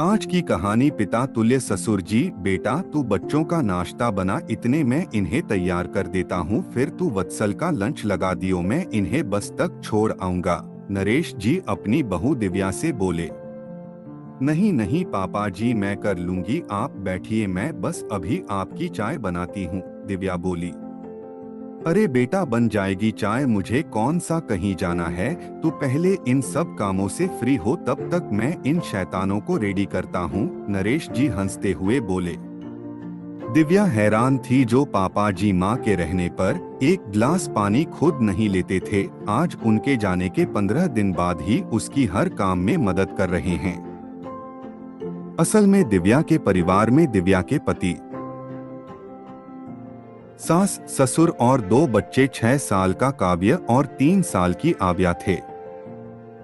आज की कहानी पिता तुल्य ससुर जी। बेटा तू बच्चों का नाश्ता बना, इतने मैं इन्हें तैयार कर देता हूँ, फिर तू वत्सल का लंच लगा दियो, मैं इन्हें बस तक छोड़ आऊंगा। नरेश जी अपनी बहू दिव्या से बोले। नहीं नहीं पापा जी, मैं कर लूंगी, आप बैठिए, मैं बस अभी आपकी चाय बनाती हूँ, दिव्या बोली। अरे बेटा बन जाएगी चाय, मुझे कौन सा कहीं जाना है, तू पहले इन सब कामों से फ्री हो, तब तक मैं इन शैतानों को रेडी करता हूँ, नरेश जी हंसते हुए बोले। दिव्या हैरान थी, जो पापा जी माँ के रहने पर एक गिलास पानी खुद नहीं लेते थे, आज उनके जाने के 15 दिन बाद ही उसकी हर काम में मदद कर रहे हैं। असल में दिव्या के परिवार में दिव्या के पति, सास, ससुर और 2 बच्चे, 6 साल का काव्य और 3 साल की आव्या थे।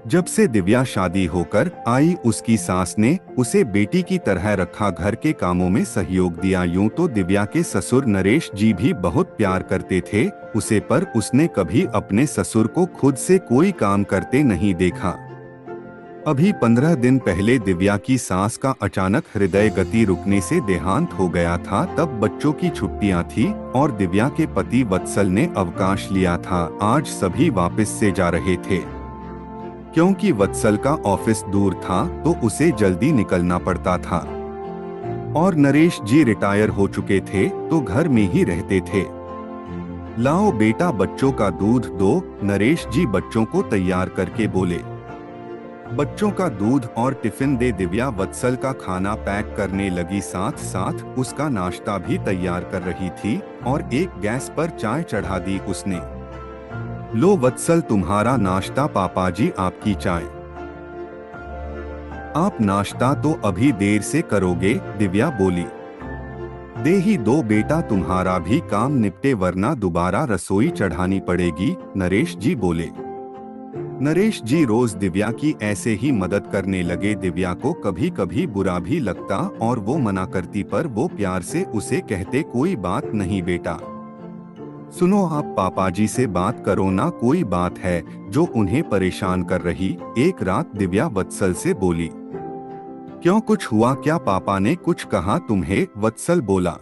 जब से दिव्या शादी होकर आई, उसकी सास ने उसे बेटी की तरह रखा, घर के कामों में सहयोग दिया। यूं तो दिव्या के ससुर नरेश जी भी बहुत प्यार करते थे उसे, पर उसने कभी अपने ससुर को खुद से कोई काम करते नहीं देखा। अभी 15 दिन पहले दिव्या की सास का अचानक हृदय गति रुकने से देहांत हो गया था। तब बच्चों की छुट्टियां थी और दिव्या के पति वत्सल ने अवकाश लिया था। आज सभी वापस से जा रहे थे। क्योंकि वत्सल का ऑफिस दूर था तो उसे जल्दी निकलना पड़ता था, और नरेश जी रिटायर हो चुके थे तो घर में ही रहते थे। लाओ बेटा बच्चों का दूध दो, नरेश जी बच्चों को तैयार करके बोले। बच्चों का दूध और टिफिन दे, दिव्या वत्सल का खाना पैक करने लगी, साथ साथ उसका नाश्ता भी तैयार कर रही थी और एक गैस पर चाय चढ़ा दी उसने। लो वत्सल तुम्हारा नाश्ता, पापा जी आपकी चाय। आप नाश्ता तो अभी देर से करोगे, दिव्या बोली। दे ही दो बेटा, तुम्हारा भी काम निपटे वरना दोबारा रसोई चढ़ानी पड़ेगी, नरेश जी बोले। नरेश जी रोज दिव्या की ऐसे ही मदद करने लगे। दिव्या को कभी कभी बुरा भी लगता और वो मना करती, पर वो प्यार से उसे कहते, कोई बात नहीं बेटा, सुनो आप पापा जी से बात करो ना, कोई बात है जो उन्हें परेशान कर रही। एक रात दिव्या वत्सल से बोली। क्यों, कुछ हुआ क्या, पापा ने कुछ कहा तुम्हें, वत्सल बोला।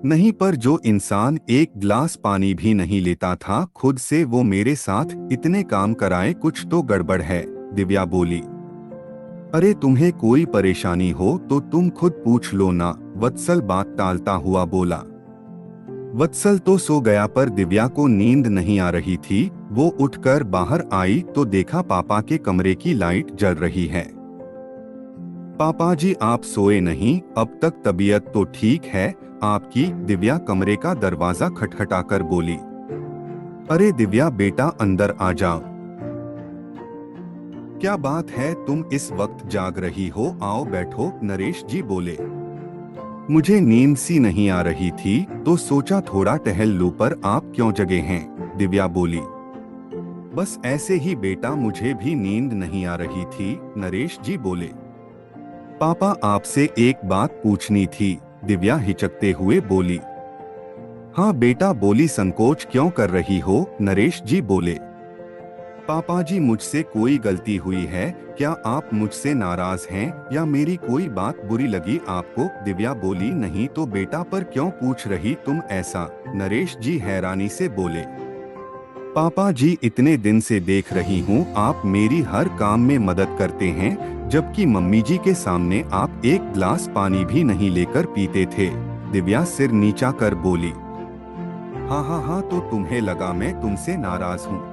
नहीं, पर जो इंसान एक गिलास पानी भी नहीं लेता था खुद से, वो मेरे साथ इतने काम कराए, कुछ तो गड़बड़ है, दिव्या बोली। अरे तुम्हें कोई परेशानी हो तो तुम खुद पूछ लो ना, वत्सल बात टालता हुआ बोला। वत्सल तो सो गया, पर दिव्या को नींद नहीं आ रही थी। वो उठकर बाहर आई तो देखा पापा के कमरे की लाइट जल रही है। पापा जी आप सोए नहीं, अब तक तबीयत तो ठीक है आपकी, दिव्या कमरे का दरवाजा खटखटाकर बोली। अरे दिव्या बेटा अंदर आ जाओ। क्या बात है, तुम इस वक्त जाग रही हो, आओ बैठो, नरेश जी बोले। मुझे नींद सी नहीं आ रही थी तो सोचा थोड़ा टहल लूं, पर आप क्यों जगे हैं, दिव्या बोली। बस ऐसे ही बेटा, मुझे भी नींद नहीं आ रही थी, नरेश जी बोले। पापा आपसे एक बात पूछनी थी, दिव्या हिचकते हुए बोली। हाँ बेटा बोली, संकोच क्यों कर रही हो, नरेश जी बोले। पापा जी मुझसे कोई गलती हुई है क्या, आप मुझसे नाराज हैं या मेरी कोई बात बुरी लगी आपको, दिव्या बोली। नहीं तो बेटा, पर क्यों पूछ रही तुम ऐसा, नरेश जी हैरानी से बोले। पापा जी इतने दिन से देख रही हूँ आप मेरी हर काम में मदद करते हैं, जबकि मम्मी जी के सामने आप एक गिलास पानी भी नहीं लेकर पीते थे, दिव्या सिर नीचा कर बोली। हाँ हाँ हाँ, तो तुम्हें लगा मैं तुमसे नाराज हूँ।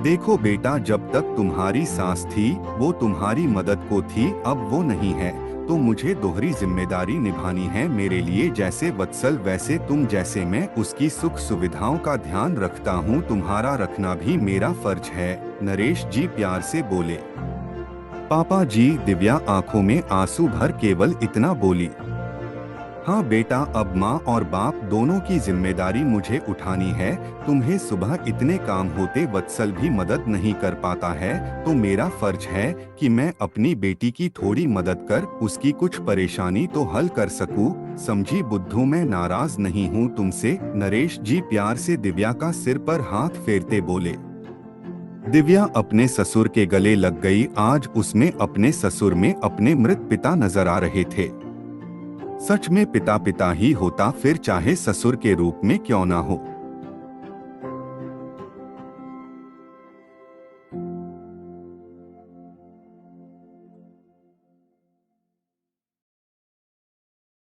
देखो बेटा, जब तक तुम्हारी सास थी वो तुम्हारी मदद को थी, अब वो नहीं है तो मुझे दोहरी जिम्मेदारी निभानी है मेरे लिए। जैसे वत्सल वैसे तुम, जैसे मैं उसकी सुख सुविधाओं का ध्यान रखता हूँ, तुम्हारा रखना भी मेरा फर्ज है, नरेश जी प्यार से बोले। पापा जी, दिव्या आंखों में आंसू भर केवल इतना बोली। हाँ बेटा, अब माँ और बाप दोनों की जिम्मेदारी मुझे उठानी है, तुम्हें सुबह इतने काम होते वत्सल भी मदद नहीं कर पाता है तो मेरा फर्ज है कि मैं अपनी बेटी की थोड़ी मदद कर उसकी कुछ परेशानी तो हल कर सकूं, समझी बुद्धू, मैं नाराज नहीं हूँ तुमसे, नरेश जी प्यार से दिव्या का सिर पर हाथ फेरते बोले। दिव्या अपने ससुर के गले लग गई। आज उसमें अपने ससुर में अपने मृत पिता नजर आ रहे थे। सच में पिता पिता ही होता, फिर चाहे ससुर के रूप में क्यों ना हो।